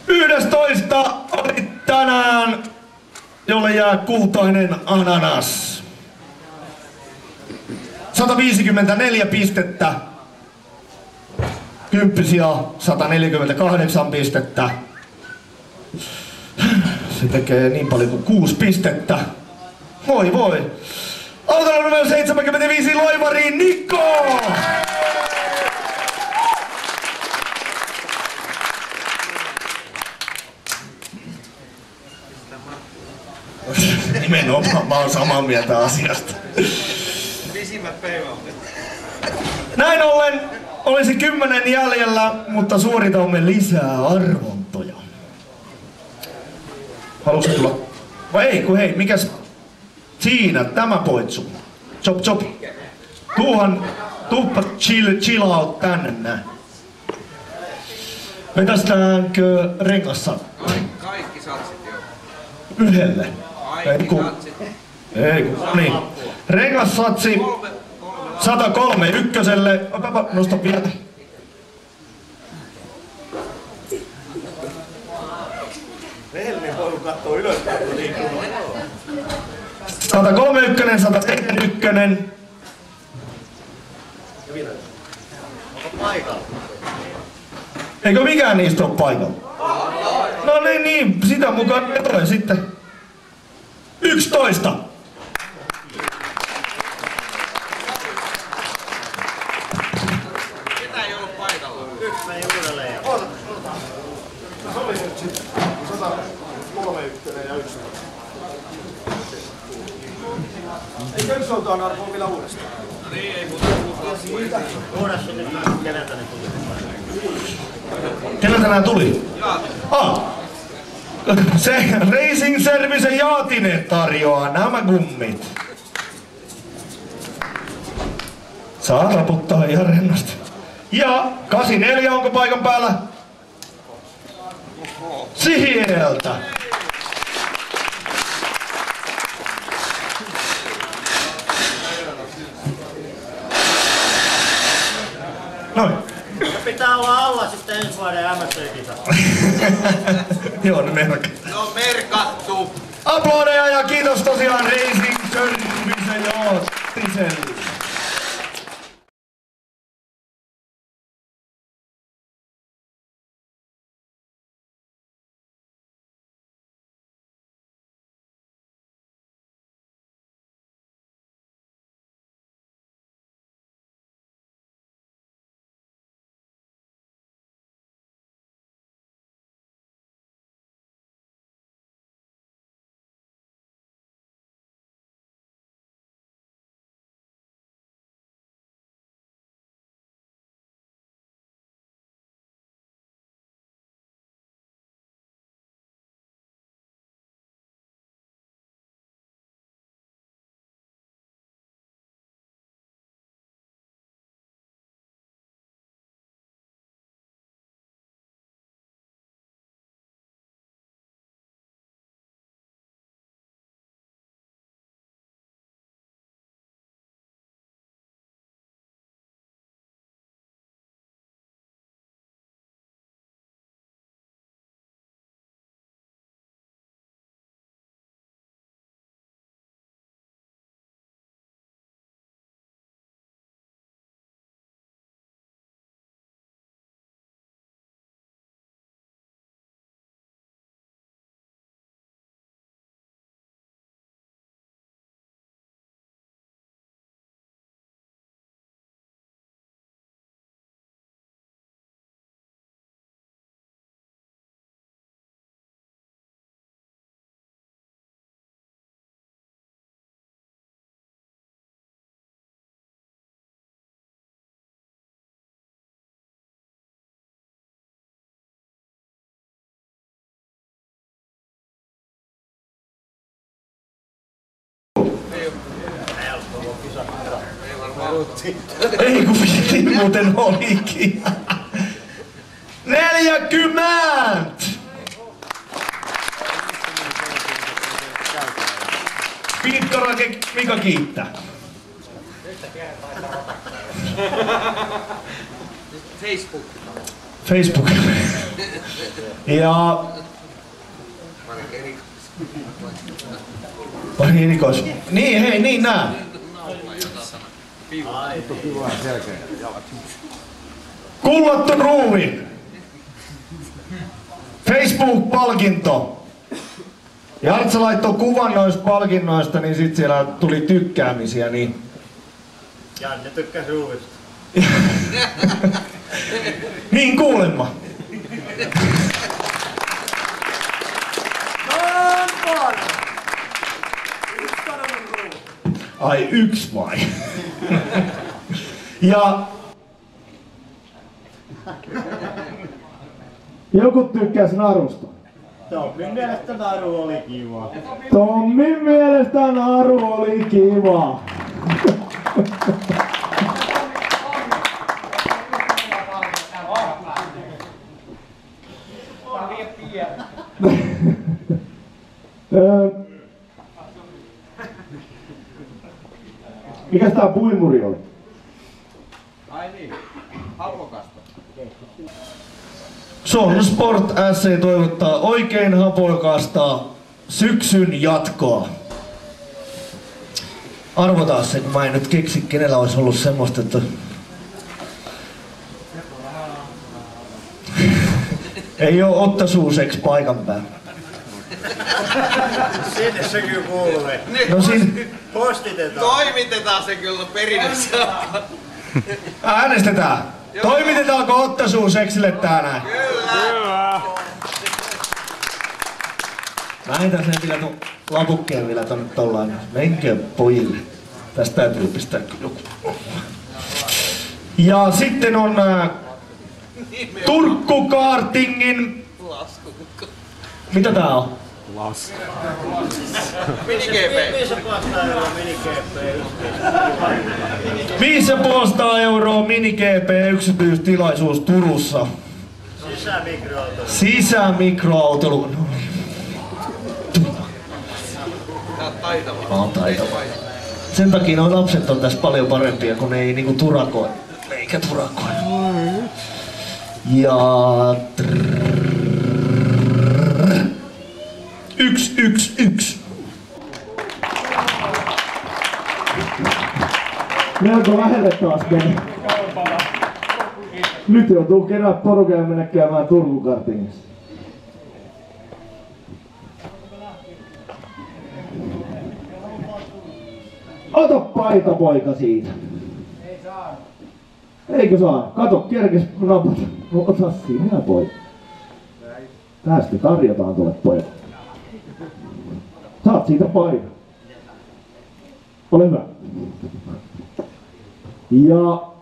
11 oli tänään, jolle jää kultainen ananas. 154 pistettä. Kymppisiä 148 pistettä. Se tekee niin paljon kuin 6 pistettä. Voi voi. Autolla numero 75 Loimariin Nikko! Nimenomaan, mä oon samaa mieltä asiasta. Näin ollen olisi 10 jäljellä, mutta suoritamme lisää arvontoja. Haluatko tulla? Vai ei, kun hei, mikäs? Siinä, tämä poitsu. Chop chop. Tuuppa chill out tänne näin. Vetästäänkö rengassa? Kaikki satsit jo. Yhdelle. Kaikki satsit. Ei kun, niin. Rengassatsi 103 ykköselle. Nosta vielä. Rehellinen voi katsoa ylöspäin, kun niin kuin 103 ykkönen, 104 ykkönen. onko paikalla? Eikö mikään niistä ole paikalla? No niin, sitä mukaan vetoin sitten. 11. Ketä ei ollut paikalla? Yksi meni uudelleen. Se oli nyt sitten 103 ykkönen ja 1. Ei Könsoutaan arvoa vielä uudestaan. No niin, ei muuta siitä. Uudessa nyt keneltä ne tuli. Keneltä nää tuli? Se Racing Service Jaatinen tarjoaa nämä gummit. Saa raputtaa ihan rennosti. Ja 84 onko paikan päällä? Sieltä. Noin. Pitää olla alla sitten ensi vuoden MSC-kisa. Joo, ne merkat. Se on merkattu. Aplodeja ja kiitos tosiaan Racing Service Jaattiselle. Ei kun piti muuten olikin. 40! Piikkarake Mika kiittää. Facebook. Facebook. Ja pari erikois. Niin hei, niin nää. Kullattu ruuvi. Facebook-palkinto. Jartsa laittoi kuvan noista palkinnoista, niin sit siellä tuli tykkäämisiä, niin... Janne tykkäs ruuvista. Niin kuulemma. Ai yksi vai? Ja... Joku tykkäs narusta. Tommin mielestä naru oli kiva. Tommin mielestä naru oli kiva. Mikäs tää puimuri oli? Ai niin, hapokasta. Suomen Sport SC toivottaa oikein hapokasta syksyn jatkoa. Arvotaan se, kun mä en nyt keksi, kenellä olisi ollut semmoista, että... Ei oo Otta Suuseks paikan päällä. Sinne se kyllä kuulee. No siinä... Postitetaan. Toimitetaan se kyllä perinnössä. Äänestetään. Toimitetaanko Otta Suuseksille tää näin? Kyllä. Mä heitän sen vielä ton lapukkeen vielä tonne tollain. Menkää pojille. Tästä täytyy pistää joku. Ja sitten on Turku Kartingin... Mitä tää on? Mini-GP. 550 € mini-GP yksityistilaisuus Turussa. Sisämikroautoilu. Tää on taitava. Mä oon taitava. Sen takia nuo lapset on tässä paljon parempia, kun ne ei niinku turakoi. Eikä turakoi. Ja... 111. Melko lähelle taas meni. Nyt joutuu kerää porukan ja mennä käymään Turku Kartingissa. Ota paita poika siitä. Ei saa. Eikö saa? Kato, kerkes napata. No ota sinä poika. Tästä tarjotaan tuolle pojalle. Saat siitä paikan. Ole hyvä. Ja